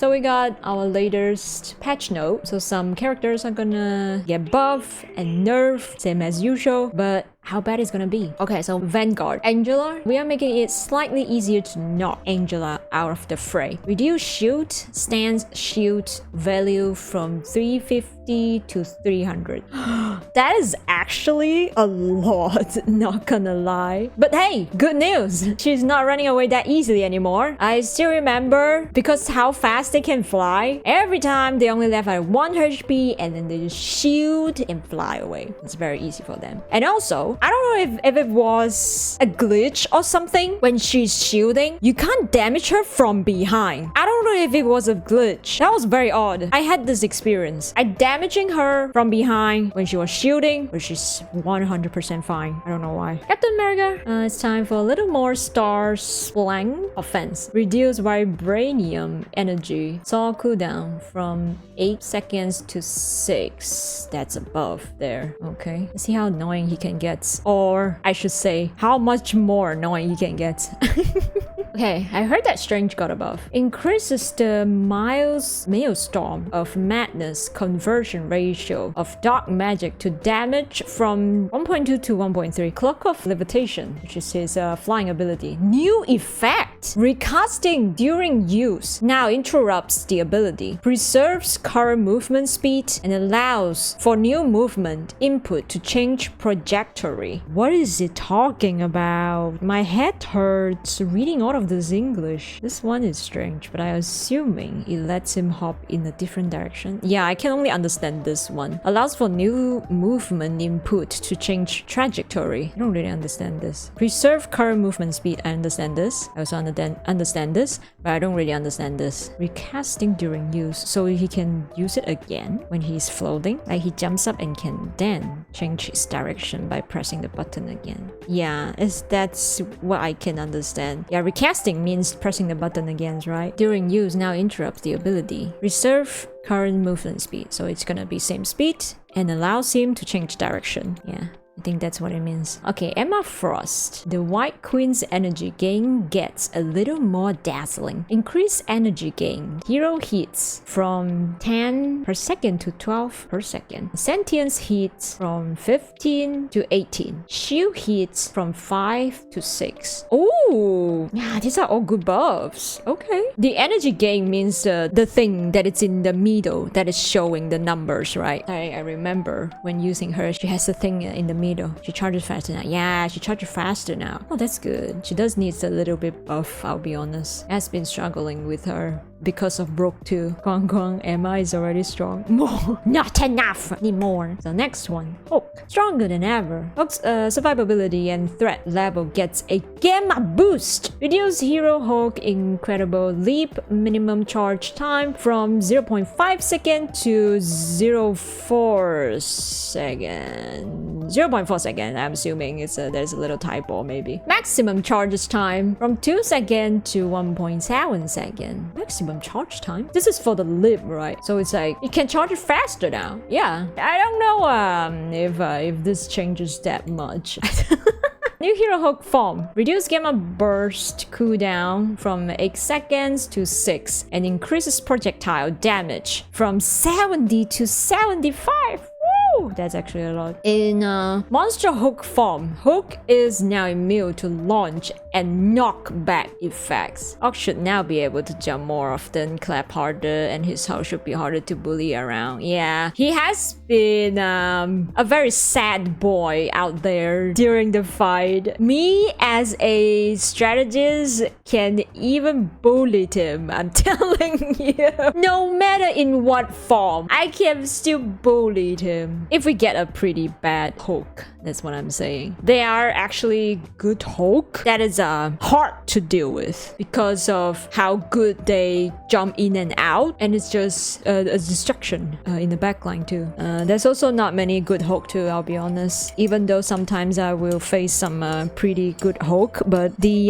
So we got our latest patch note. So some characters are gonna get buff and nerf, same as usual, but how bad it's gonna be. Okay, so Vanguard. Angela, we are making it slightly easier to knock Angela out of the fray. Reduce shield, stance shield value from 350 to 300. That is actually a lot, not gonna lie. But hey, good news! She's not running away that easily anymore. I still remember, because how fast they can fly, every time they only left at 1 HP and then they just shield and fly away. It's very easy for them. And also, I don't know if it was a glitch or something. When she's shielding, you can't damage her from behind. I don't know if it was a glitch. That was very odd. I had this experience. I damaging her from behind when she was shielding, but she's 100% fine. I don't know why. Captain America, it's time for a little more star slang offense. Reduce vibranium energy. Saw cooldown from 8 seconds to 6. That's above there. Okay. Let's see how annoying he can get. Or I should say, how much more annoying he can get. Okay, I heard that Strange got a buff. Increases the Maelstrom of Madness conversion ratio of dark magic to damage from 1.2 to 1.3. Cloak of Levitation, which is his flying ability. New effect! Recasting during use. Now interrupts the ability. Preserves current movement speed and allows for new movement input to change trajectory. What is it talking about? My head hurts reading all of this English. This one is strange, but I'm assuming it lets him hop in a different direction. Yeah, I can only understand this one. Allows for new movement input to change trajectory. I don't really understand this. Preserve current movement speed. I understand this. I also understand this, but I don't really understand this. Recasting during use, so he can use it again when he's floating. Like he jumps up and can then change his direction by pressing the button again. Yeah, that's what I can understand. Yeah, recasting means pressing the button again, right? During use now interrupts the ability. Reserve current movement speed, so it's gonna be same speed and allows him to change direction. Yeah, I think that's what it means. Okay, Emma Frost. The White Queen's energy gain gets a little more dazzling. Increase energy gain. Hero hits from 10 per second to 12 per second. Sentience hits from 15 to 18. Shield hits from 5 to 6. Oh, yeah, these are all good buffs. Okay. The energy gain means the thing that it's in the middle that is showing the numbers, right? I remember when using her, she has a thing in the middle. She charges faster now. Yeah, she charges faster now. Oh, that's good. She does need a little bit buff, I'll be honest. Has been struggling with her because of Brook too. Guang Emma is already strong. More. Not enough. Need more. So next one. Hulk. Stronger than ever. Hulk's survivability and threat level gets a gamma boost. Reduce Hero Hulk Incredible Leap minimum charge time from 0.5 second to 0.4 second. 0.4 second. I'm assuming there's a little typo maybe. Maximum charges time from 2 second to 1.7 second. Maximum charge time? This is for the lip, right? So it's like you can charge it faster now. Yeah, I don't know if this changes that much. New Hero Hulk form. Reduce gamma burst cooldown from 8 seconds to 6 and increases projectile damage from 70 to 75. That's actually a lot. In Monster Hulk form, Hulk is now immune to launch and knockback effects. Hulk should now be able to jump more often, clap harder, and his health should be harder to bully around. Yeah, he has been a very sad boy out there during the fight. Me as a strategist can even bully him, I'm telling you. No matter in what form, I can still bully him. If we get a pretty bad Hulk, that's what I'm saying. They are actually good Hulk that is hard to deal with because of how good they jump in and out, and it's just a distraction in the backline too. There's also not many good Hulk too, I'll be honest. Even though sometimes I will face some pretty good Hulk, but the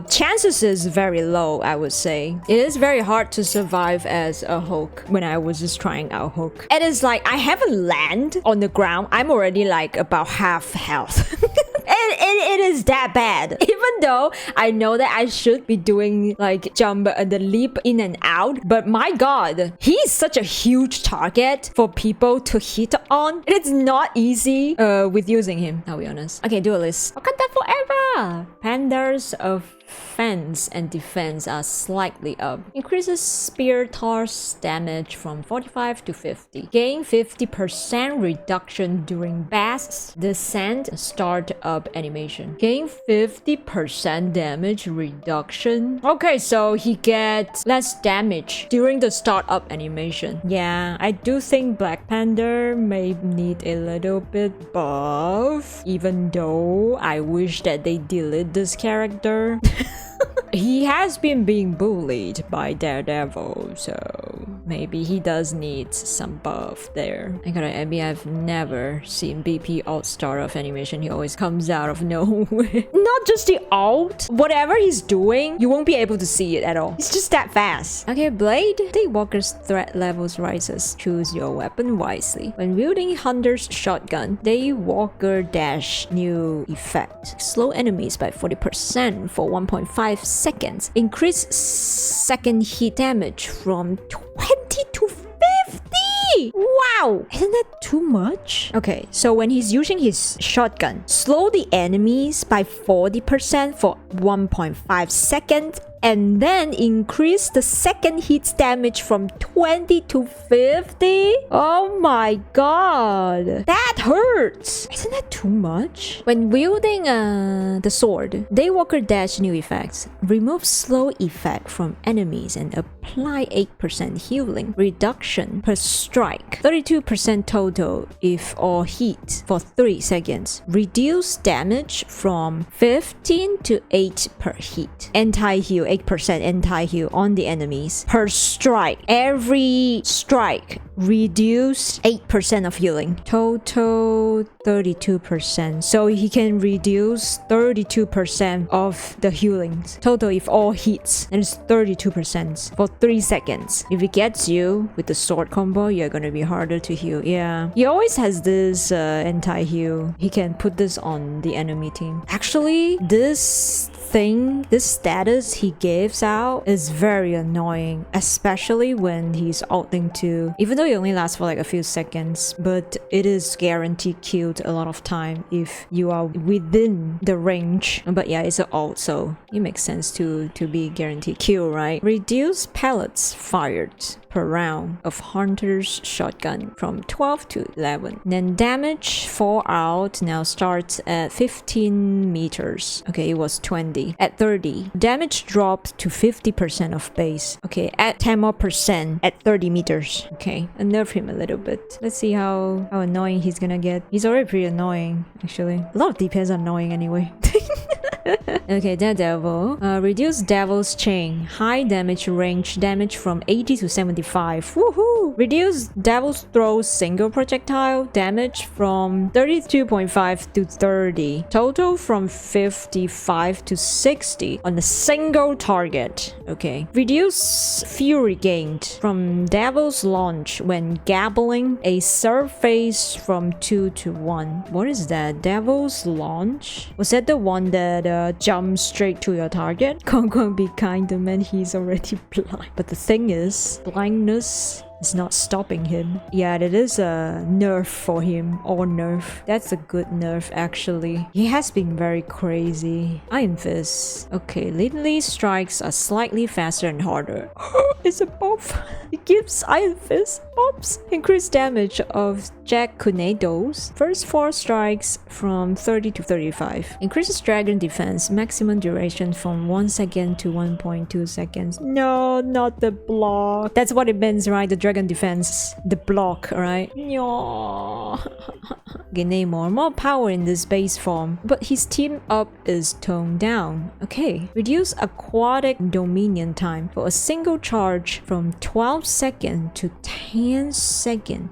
chances is very low, I would say. It is very hard to survive as a Hulk when I was just trying out Hulk. It is like I haven't landed on the ground, I'm already like about half health. And it is that bad. Even though I know that I should be doing like jump and the leap in and out, but my god, he's such a huge target for people to hit on. It's not easy with using him, I'll be honest. Okay, duelist. Wakanda forever! Pandas of offense and defense are slightly up. Increases spear toss damage from 45 to 50. Gain 50% reduction during Bast's descent startup animation. Gain 50% damage reduction. Okay, so he gets less damage during the startup animation. Yeah, I do think Black Panther may need a little bit buff, even though I wish that they delete this character. He has been being bullied by Daredevil, so maybe he does need some buff there. I gotta admit, I've never seen BP alt start of animation. He always comes out of nowhere. Not just the alt, whatever he's doing, you won't be able to see it at all. It's just that fast. Okay, Blade. Daywalker's threat levels rises. Choose your weapon wisely. When wielding Hunter's shotgun, Daywalker dash new effect. Slow enemies by 40% for 1.5 seconds. Increase second hit damage from 20 to 50. Wow! Isn't that too much? Okay, so when he's using his shotgun, slow the enemies by 40% for 1.5 seconds, and then increase the second hit's damage from 20 to 50? Oh my god. That hurts. Isn't that too much? When wielding the sword, Daywalker dash new effects. Remove slow effect from enemies and apply 8% healing. Reduction per strike. 32% total if all hit for 3 seconds. Reduce damage from 15 to 8 per hit. Anti-heal 8% anti-heal on the enemies per strike. Every strike reduce 8% of healing. Total 32%. So he can reduce 32% of the healings. Total if all hits, and it's 32% for 3 seconds. If it gets you with the sword combo, you're gonna be harder to heal. Yeah. He always has this anti-heal. He can put this on the enemy team. Actually, this status he gives out is very annoying, especially when he's ulting too. Even though it only lasts for like a few seconds, but it is guaranteed killed a lot of time if you are within the range. But yeah, it's an ult, so it makes sense to be guaranteed kill, right? Reduce pellets fired per round of Hunter's shotgun from 12 to 11. Then damage fallout now starts at 15 meters. Okay, it was 20. At 30, damage dropped to 50% of base. Okay, at 10 more percent at 30 meters. Okay, I nerf him a little bit. Let's see how annoying he's gonna get. He's already pretty annoying, actually. A lot of DPS are annoying anyway. Okay, Daredevil. Reduce Devil's Chain. High damage range damage from 80 to 75. Woohoo! Reduce Devil's Throw single projectile damage from 32.5 to 30. Total from 55 to 60 on a single target. Okay. Reduce Fury gained from Devil's Launch when gabbling a surface from 2 to 1. What is that? Devil's Launch? Was that the one that jump straight to your target? Kong be kind, the man, he's already blind. But the thing is, blindness is not stopping him. Yeah, that is a nerf for him, or nerf. That's a good nerf actually. He has been very crazy. Iron Fist. Okay, Lindley strikes are slightly faster and harder. It's a buff. It gives Iron Fist buffs. Increased damage of Jack Kunado's first 4 strikes from 30 to 35. Increases Dragon defense maximum duration from 1 second to 1.2 seconds. No, not the block. That's what it means, right? The Dragon defense, the block, right? No. Okay, Namor, more power in this base form, but his team up is toned down. Okay, reduce aquatic dominion time for a single charge from 12 seconds to 10 seconds.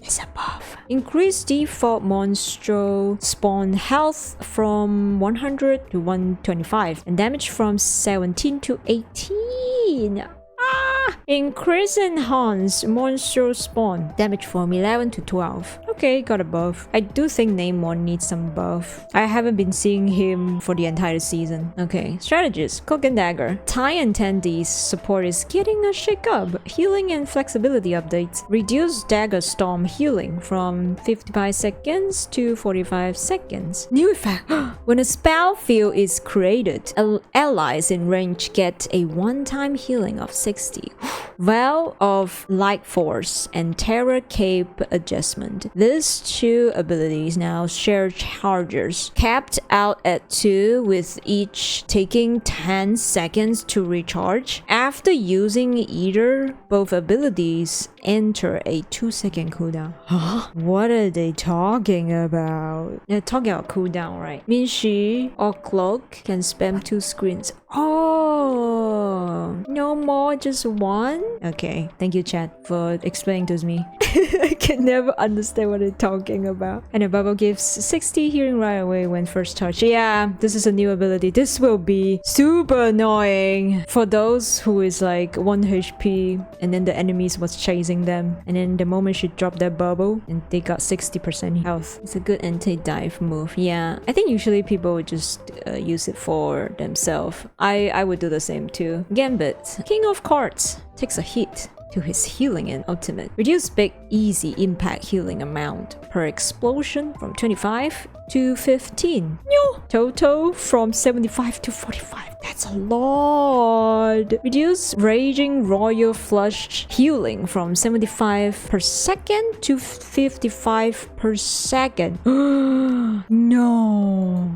It's a buff. Increase default monstro spawn health from 100 to 125 and damage from 17 to 18. Ah! Increase enhance monster spawn. Damage from 11 to 12. Okay, got a buff. I do think Namor needs some buff. I haven't been seeing him for the entire season. Okay, strategies. Cloak and Dagger. Tai and Tandy's support is getting a shake up. Healing and flexibility updates. Reduce Dagger Storm healing from 55 seconds to 45 seconds. New effect. When a spell field is created, allies in range get a one-time healing of 60. Veil of Light Force and Terror Cape adjustment. These two abilities now share chargers, capped out at 2 with each taking 10 seconds to recharge. After using either, both abilities enter a 2-second cooldown. Huh? What are they talking about? They're talking about cooldown, right? Minshi or Cloak can spam 2 screens. Oh, no more, just one? Okay, thank you chat for explaining to me. I can never understand what they're talking about. And a bubble gives 60 healing right away when first touched. Yeah, this is a new ability. This will be super annoying for those who is like 1 HP and then the enemies was chasing them. And then the moment she dropped that bubble and they got 60% health. It's a good anti-dive move. Yeah, I think usually people would just use it for themselves. I would do the same too. Gambit, King of Cards, takes a hit to his healing and ultimate. Reduce big easy impact healing amount per explosion from 25 to 15. No! Total from 75 to 45. That's a lot. Reduce Raging Royal Flush healing from 75 per second to 55 per second. No.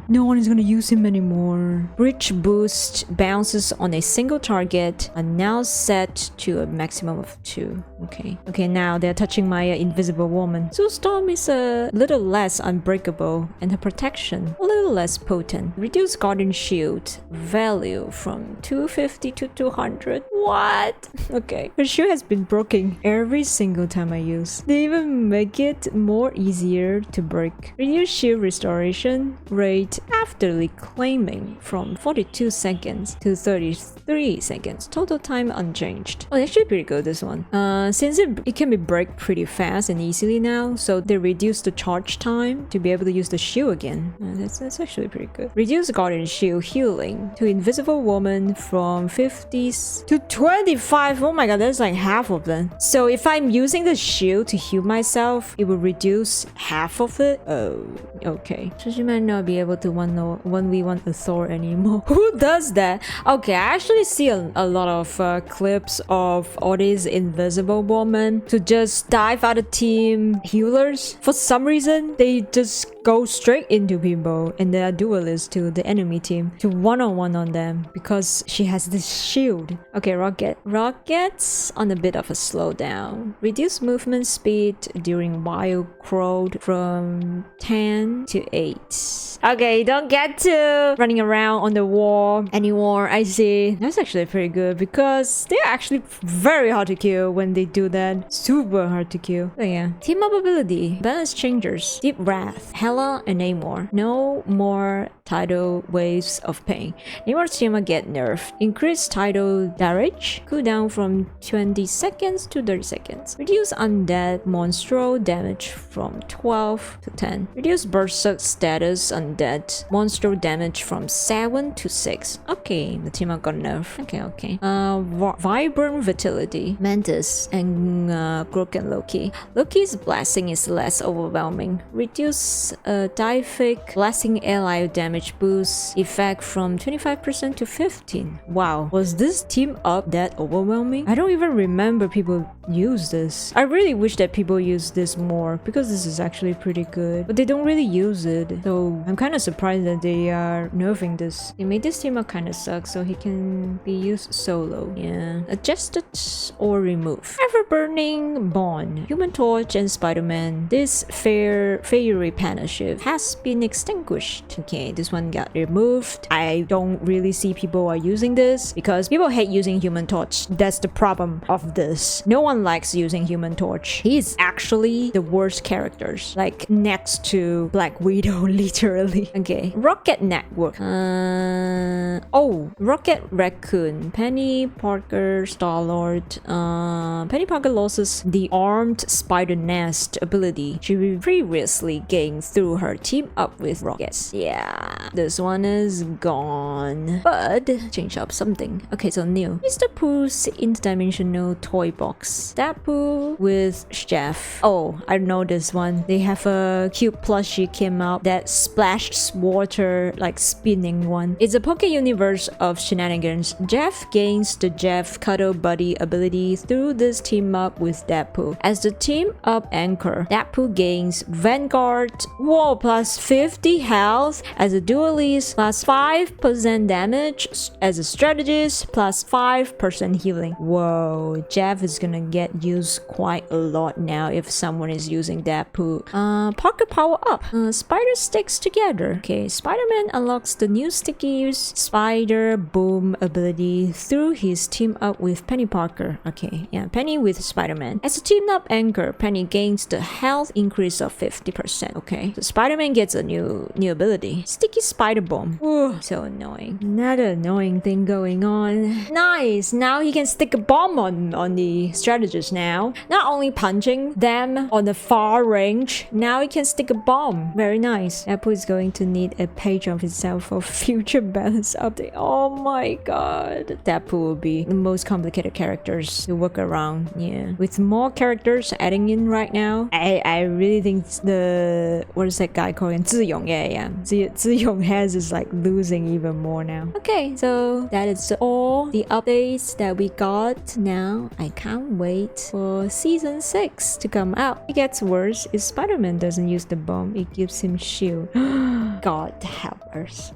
No one is gonna use him anymore. Bridge boost bounces on a single target are now set to a maximum of 2. Okay. Okay, now they're touching my invisible woman. So Storm is a little less unbreakable and her protection a little less potent. Reduce Guardian Shield value from 250 to 200. What? Okay. Her shield has been broken every single time I use. They even make it more easier to break. Reduce shield restoration rate after reclaiming from 42 seconds to 33 seconds. Total time unchanged. Oh, actually pretty good, this one. Since it can be break pretty fast and easily now, so they reduce the charge time to be able to use the shield again. That's actually pretty good. Reduce Guardian Shield healing to Invisible Woman from 50 to 25. Oh my god, that's like half of them. So if I'm using the shield to heal myself, it will reduce half of it. Oh, okay. So she might not be able to 1v1 a Thor anymore. Who does that? Okay, I actually see a lot of clips of all these Invisible Woman to just dive out of team healers. For some reason, they just go straight into people, and there are duelists to the enemy team to one-on-one on them because she has this shield. Okay, Rocket's on a bit of a slowdown. Reduce movement speed during Wild Crowd from 10 to 8. Okay, don't get to running around on the wall anymore. I see. That's actually pretty good because they're actually very hard to kill when they do that. Super hard to kill. So yeah. Team up ability. Balance changers. Deep Wrath. Hela and Namor. No more tidal waves of pain. Namor's team get nerfed. Increase tidal damage. Cooldown from 20 seconds to 30 seconds. Reduce undead monstro damage from 12 to 10. Reduce berserk status undead monstro damage from 7 to 6. Okay, the team got nerfed. Okay. Vibrant Vitality. Mantis and Grook and Loki. Loki's blessing is less overwhelming. Reduce Deific blessing ally damage boost effect from 25% to 15. Wow, was this team up that overwhelming? I don't even remember people use this. I really wish that people use this more because this is actually pretty good, but they don't really use it. So I'm kind of surprised that they are nerfing this. They made this team up kind of suck, so he can be used solo. Yeah, adjusted or remove. Ever burning bond. Human Torch and Spider-Man. This fiery partnership has been extinguished. Okay, this one got removed. I don't really see people are using this because people hate using Human Torch. That's the problem of this. No one likes using Human Torch. He's actually the worst characters, like next to Black Widow, literally. literally. Okay, Rocket Network. Oh, Rocket Raccoon, Penny Parker, Star-Lord. Penny Parker loses the Armed Spider Nest ability she previously gained through her team up with Rockets. Yeah, this one is gone. But change up something. Okay, so new. Mr. Pooh's interdimensional toy box. Deadpool with Chef. Oh, I know this one. They have a cute plushie came out that splashed water, like spinning one. It's a Poké Universe of shenanigans. Jeff gains the Jeff Cuddle Buddy ability through this team up with Deadpool. As the team up anchor, Deadpool gains Vanguard, whoa, plus 50 health as a duelist, plus 5% damage as a strategist, plus 5% healing. Whoa, Jeff is gonna get used quite a lot now if someone is using Deadpool. Pocket power up. Spider sticks together. Okay, Spider-Man unlocks the new sticky Spider Boom ability through his team up with Penny Parker. Okay, yeah, Penny with Spider-Man. As a team up anchor, Penny gains the health increase of 50%. Okay, so Spider-Man gets a new ability. Sticky Spider Bomb. Ooh, so annoying. Another annoying thing going on. Nice, now he can stick a bomb on the strategist now. Not only punching them on the far range, now he can stick a bomb. Very nice. Apple is going to need a page of itself for future balance update. Oh my god. Deadpool will be the most complicated characters to work around. Yeah. With more characters adding in right now, I really think the, what is that guy called? Ziyong. Yeah. Ziyong has is like losing even more now. Okay, so that is all the updates that we got. Now I can't wait for season 6 to come out. It gets worse if Spider-Man doesn't use the bomb. It gives him shield. God help us.